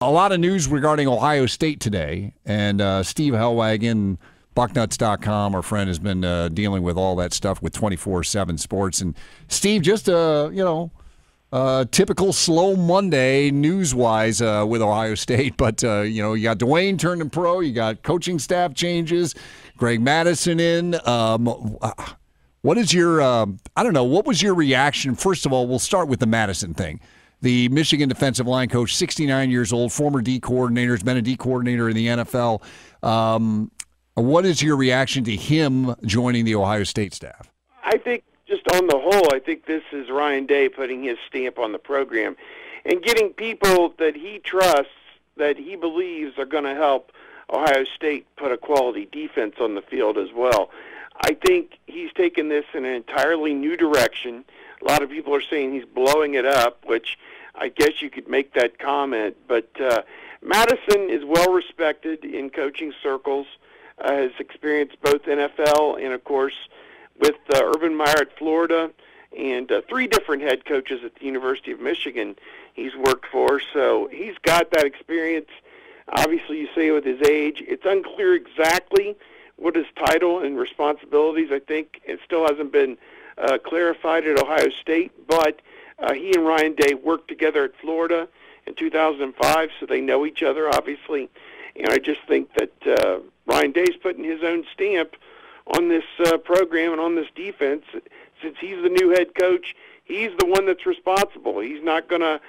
A lot of news regarding Ohio State today, and Steve Helwagen, Bucknuts.com, our friend, has been dealing with all that stuff with 24/7 Sports. And Steve, just typical slow Monday news-wise with Ohio State, but you got Dwayne turning pro, you got coaching staff changes, Greg Madison in. What is your what was your reaction? First of all, we'll start with the Madison thing. The Michigan defensive line coach, 69 years old, former D coordinator, has been a D coordinator in the NFL. What is your reaction to him joining the Ohio State staff? I think just on the whole, I think this is Ryan Day putting his stamp on the program and getting people that he trusts, that he believes are going to help Ohio State put a quality defense on the field as well. I think he's taken this in an entirely new direction. A lot of people are saying he's blowing it up, which I guess you could make that comment. But Madison is well respected in coaching circles, has experienced both NFL and, of course, with Urban Meyer at Florida and 3 different head coaches at the University of Michigan he's worked for. So he's got that experience. Obviously, you say with his age, it's unclear exactly what his title and responsibilities. I think it still hasn't been clarified at Ohio State, but he and Ryan Day worked together at Florida in 2005, so they know each other, obviously. And I just think that Ryan Day's putting his own stamp on this program and on this defense. Since he's the new head coach, he's the one that's responsible. He's not going to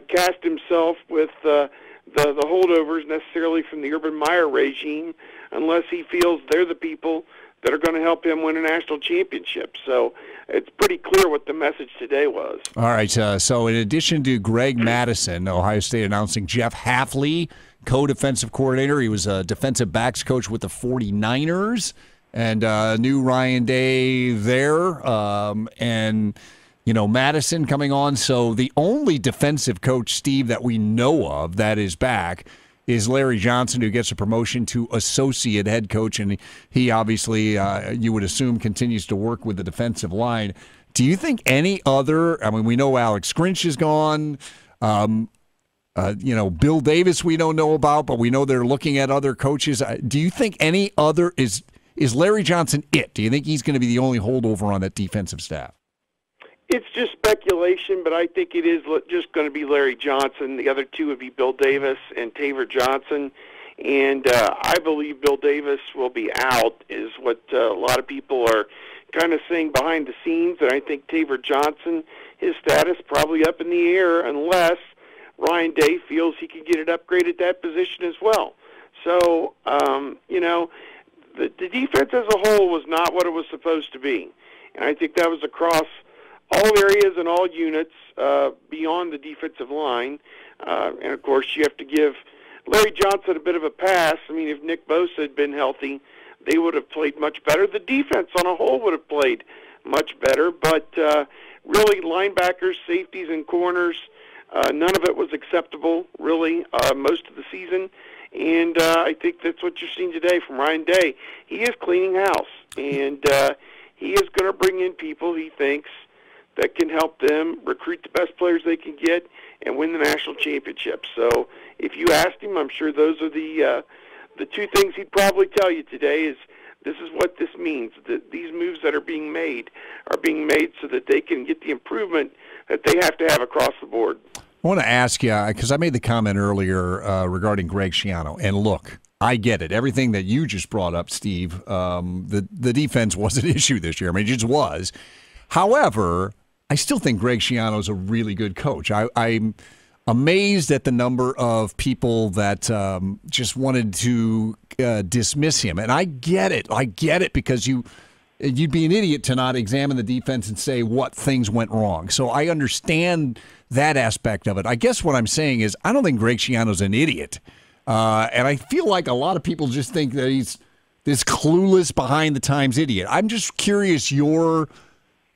cast himself with the holdovers necessarily from the Urban Meyer regime unless he feels they're the people that are going to help him win a national championship. So it's pretty clear what the message today was. All right, so in addition to Greg Madison, Ohio State announcing Jeff Hafley, co-defensive coordinator. He was a defensive backs coach with the 49ers, and new Ryan Day there, and Madison coming on. So the only defensive coach, Steve, that we know of that is back is Larry Johnson, who gets a promotion to associate head coach, and he obviously, you would assume, continues to work with the defensive line. Do you think any other, we know Alex Grinch is gone, Bill Davis we don't know about, but we know they're looking at other coaches. Do you think any other, is Larry Johnson it? Do you think he's going to be the only holdover on that defensive staff? It's just speculation, but I think it is just going to be Larry Johnson. The other two would be Bill Davis and Taver Johnson. And I believe Bill Davis will be out, is what a lot of people are kind of saying behind the scenes. And I think Taver Johnson, his status probably up in the air unless Ryan Day feels he can get it upgraded at that position as well. So, the defense as a whole was not what it was supposed to be. And I think that was across all areas and all units beyond the defensive line. And, of course, you have to give Larry Johnson a bit of a pass. If Nick Bosa had been healthy, they would have played much better. The defense on a whole would have played much better. But really, linebackers, safeties, and corners, none of it was acceptable, really, most of the season. And I think that's what you're seeing today from Ryan Day. He is cleaning house, and he is going to bring in people he thinks that can help them recruit the best players they can get and win the national championship. So if you asked him, I'm sure those are the 2 things he'd probably tell you today is this is what this means. That these moves that are being made so that they can get the improvement that they have to have across the board. I want to ask you, because I made the comment earlier regarding Greg Schiano, and look, I get it. Everything that you just brought up, Steve, the defense was an issue this year. It just was. However, I still think Greg Schiano is a really good coach. I'm amazed at the number of people that just wanted to dismiss him. And I get it. Because you'd be an idiot to not examine the defense and say what things went wrong. So I understand that aspect of it. I guess what I'm saying is I don't think Greg Schiano's an idiot. And I feel like a lot of people just think that he's this clueless, behind-the-times idiot. I'm just curious your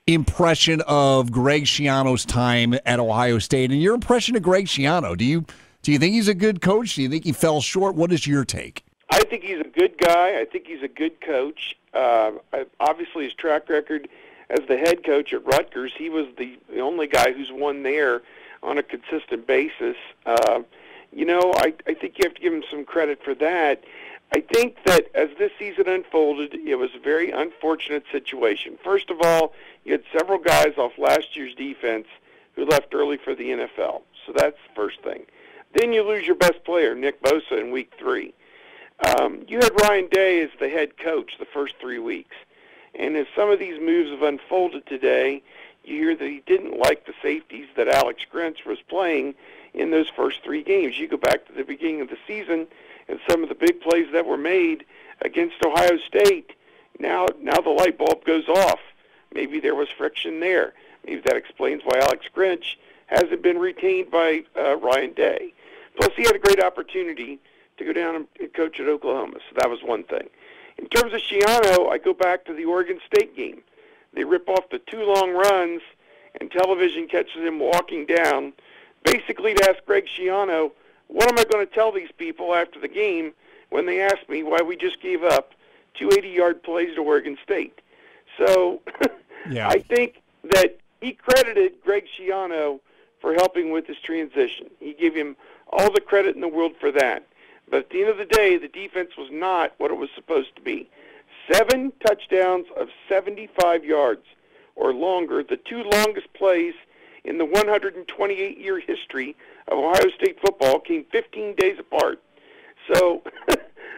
impression of Greg Schiano's time at Ohio State and your impression of Greg Schiano. Do you think he's a good coach? Do you think he fell short? What is your take? I think he's a good guy. I think he's a good coach. Obviously, his track record as the head coach at Rutgers, he was the only guy who's won there on a consistent basis. I think you have to give him some credit for that. I think that as this season unfolded, it was a very unfortunate situation. First of all, you had several guys off last year's defense who left early for the NFL. So that's the first thing. Then you lose your best player, Nick Bosa, in Week 3. You had Ryan Day as the head coach the first 3 weeks. And as some of these moves have unfolded today, you hear that he didn't like the safeties that Alex Grinch was playing in those first 3 games. You go back to the beginning of the season and some of the big plays that were made against Ohio State. Now the light bulb goes off. Maybe there was friction there. Maybe that explains why Alex Grinch hasn't been retained by Ryan Day. Plus, he had a great opportunity to go down and coach at Oklahoma, so that was one thing. In terms of Schiano, I go back to the Oregon State game. They rip off the 2 long runs, and television catches him walking down, basically to ask Greg Schiano, what am I going to tell these people after the game when they ask me why we just gave up 2 80-yard plays to Oregon State? So yeah. I think that he credited Greg Schiano for helping with his transition. He gave him all the credit in the world for that. But at the end of the day, the defense was not what it was supposed to be. 7 touchdowns of 75 yards or longer, the 2 longest plays in the 128-year history of Ohio State football, came 15 days apart. So,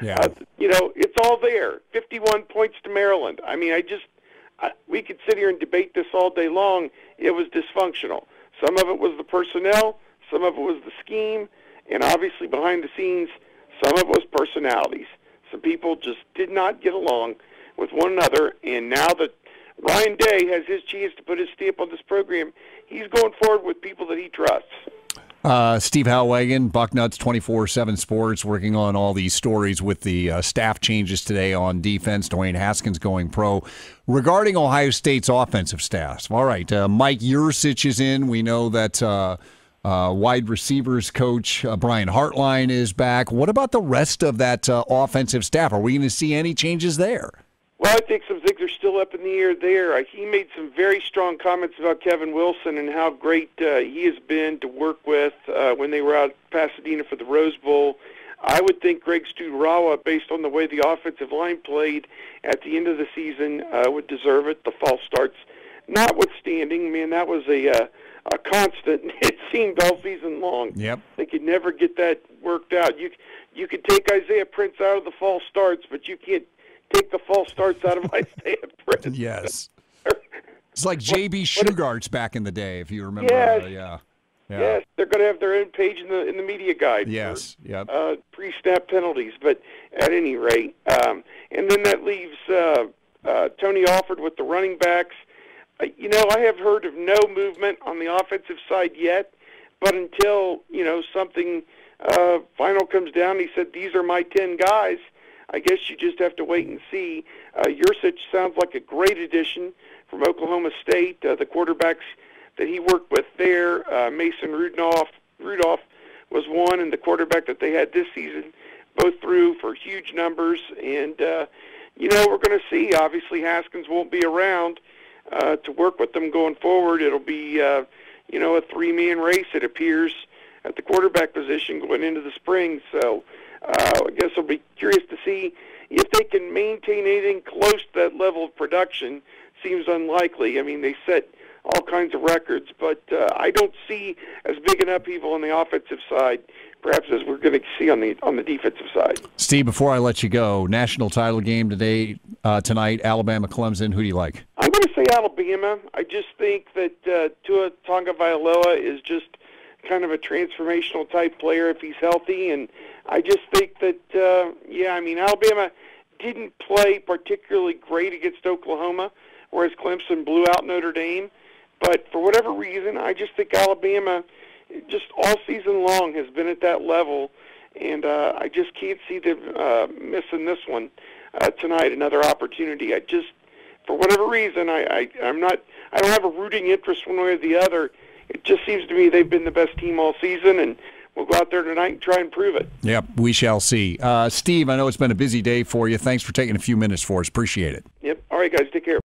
yeah. It's all there. 51 points to Maryland. I mean, we could sit here and debate this all day long. It was dysfunctional. Some of it was the personnel, some of it was the scheme, and obviously behind the scenes, some of it was personalities. Some people just did not get along with one another, and now that Ryan Day has his chance to put his stamp on this program, he's going forward with people that he trusts. Steve Helwagen, Bucknuts 24/7 Sports, working on all these stories with the staff changes today on defense. Dwayne Haskins going pro. Regarding Ohio State's offensive staff, all right, Mike Yursich is in. We know that wide receivers coach Brian Hartline is back. What about the rest of that offensive staff? Are we going to see any changes there? Well, I think some things are still up in the air there. He made some very strong comments about Kevin Wilson and how great he has been to work with when they were out at Pasadena for the Rose Bowl. I would think Greg Studerawa, based on the way the offensive line played at the end of the season, would deserve it. The false starts notwithstanding, man, that was a constant, it seemed, all season long. Yep. They could never get that worked out. You could take Isaiah Prince out of the false starts, but you can't take the false starts out of Isaiah Prince. Yes. It's like J.B. Shugarts back in the day, if you remember. Yes. Yes, they're going to have their own page in the media guide. Yes, for, pre-snap penalties. But at any rate, and then that leaves Tony Alford with the running backs. I have heard of no movement on the offensive side yet, but until something final comes down, he said these are my 10 guys. I guess you just have to wait and see. Yursich sounds like a great addition from Oklahoma State. The quarterbacks that he worked with there, Mason Rudolph was one, and the quarterback that they had this season, both threw for huge numbers. And, we're going to see. Obviously, Haskins won't be around to work with them going forward. It'll be, a 3-man race, it appears, at the quarterback position going into the spring. So, I guess I'll be curious to see if they can maintain anything close to that level of production. Seems unlikely. I mean, they set all kinds of records, but I don't see as big an upheaval on the offensive side, perhaps, as we're going to see on the defensive side. Steve, before I let you go, national title game tonight, Alabama, Clemson. Who do you like? I'm going to say Alabama. I just think that Tua Tagovailoa is just kind of a transformational type player if he's healthy, and I just think that, Alabama didn't play particularly great against Oklahoma, whereas Clemson blew out Notre Dame. But for whatever reason, I just think Alabama, just all season long, has been at that level, and I just can't see them missing this one tonight. Another opportunity. For whatever reason, I don't have a rooting interest one way or the other. It just seems to me they've been the best team all season, and we'll go out there tonight and try and prove it. Yep, we shall see. Steve, I know it's been a busy day for you. Thanks for taking a few minutes for us. Appreciate it. Yep. All right, guys, take care.